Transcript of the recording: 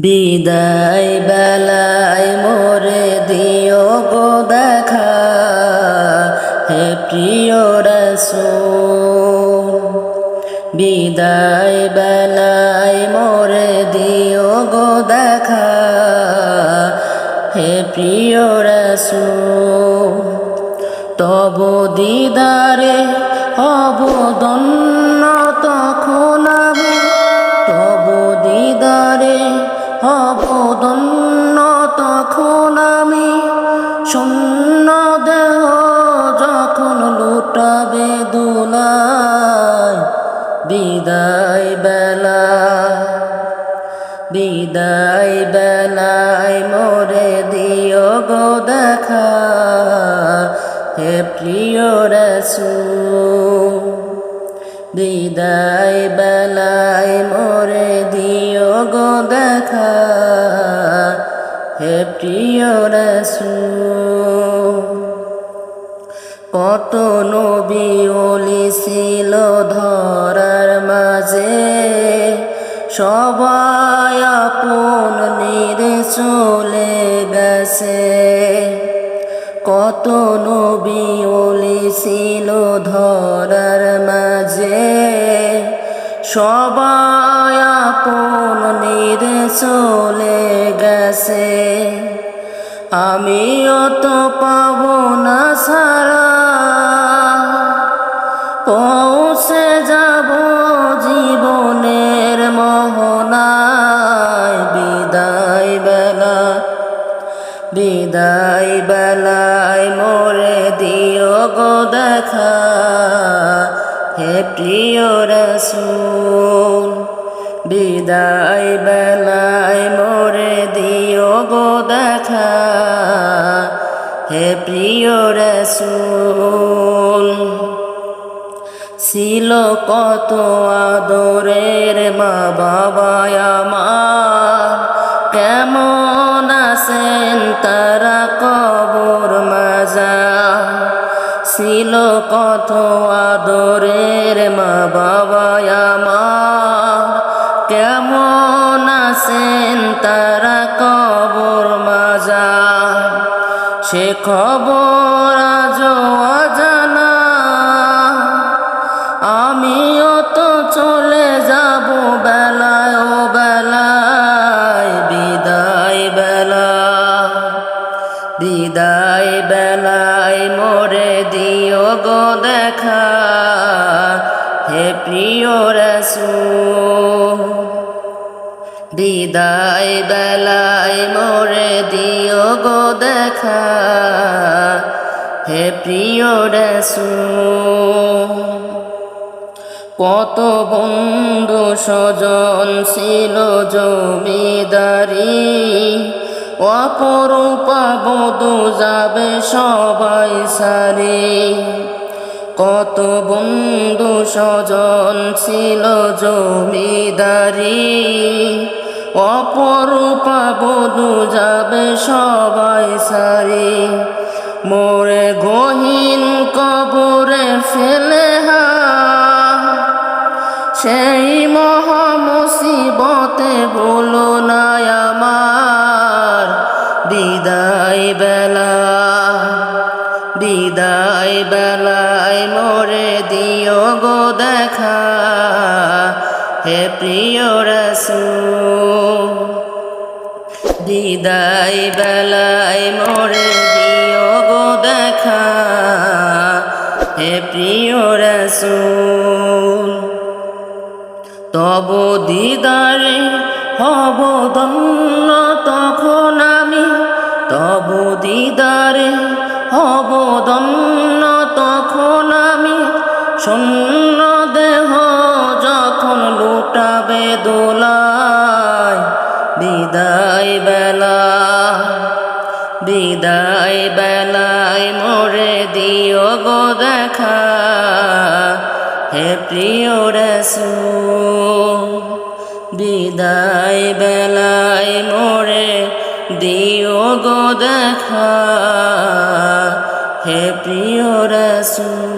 বিদায় বেলায় মোরে দিও গো দেখা, হে প্রিয় রাসূল। বিদায় বেলায় মোরে দিও গো দেখা, হে প্রিয় রাসূল। তব দিদারে হব ধন্য তখন আমি, তব দিদারে হব ধন্য তখন আমি। শূন্য দেহ যখন লুটাবে দোলায়, বিদায় বেলা, বিদায় বেলায় মোরে দিও গো দেখা, হে প্রিয় রাসূল। বিদায় বেলায় মোরে দিও গো দেখা, হে প্রিয় রাসূল। কত নবী ওলি ছিল ধরার মাঝে, সবাই আপন নিরে চলে গেছে। কত নবী ওলি ছিল ধরার মাঝে, সবাই আপন নিরে চলে গেছে। আমিও তো পাব না ছাড়া, পৌঁছে যাব জীবনের মোহনায়। বিদায় বেলা, বিদায় বেলায় মোরে দিও গো দেখা, হে প্রিয় রাসূল। বিদায় বেলায় মোরে দিও গো দেখা, হে প্রিয় রাসূল। ছিল কত আদরের মা বাবা আমার, কেমন আছেন তারা কবর মাজার। ছিল কত আদরের মা বাবা আমার, কেমন আছেন তারা কবর মাজার। সে খবর আজও অজানা, আমিও তো চলে যাব বেলায় ও বেলায়। বিদায় বেলা, বিদায় বেলায় মোরে দিও গো দেখা, হে প্রিয় রাসূল। বিদায় বেলায় মোরে দিও গো দেখা, হে প্রিয় রাসূল। কত বন্ধু স্বজন ছিল জমিদারি, অপরূপা বধূ যাবে সবাই সারি। কত বন্ধু স্বজন ছিল জমিদারি, অপরূপা বধূ যাবে সবাই সারি। মোরে গহীন কবরে ফেলে সেই মহা মুসিবতে ভুলো না আমার। বিদায় বেলা, বিদায় বেলায় মোরে দিও গো দেখা, হে প্রিয় রাসূল। বিদায় বেলায় মোরে দিও গো দেখা, হে প্রিয় রাসূল। তব দিদারে হব ধন্য তখন আমি, তব দিদারে হব ধন্য তখন আমি। শূন্য দেহ যখন লুটাবে দোলায়, বিদায় বেলা, বিদায় বেলায় মোরে দিও গো দেখা, হে প্রিয় রাসূল। বিদায় বেলায় মোরে দিও গো দেখা, হে প্রিয় রাসূল।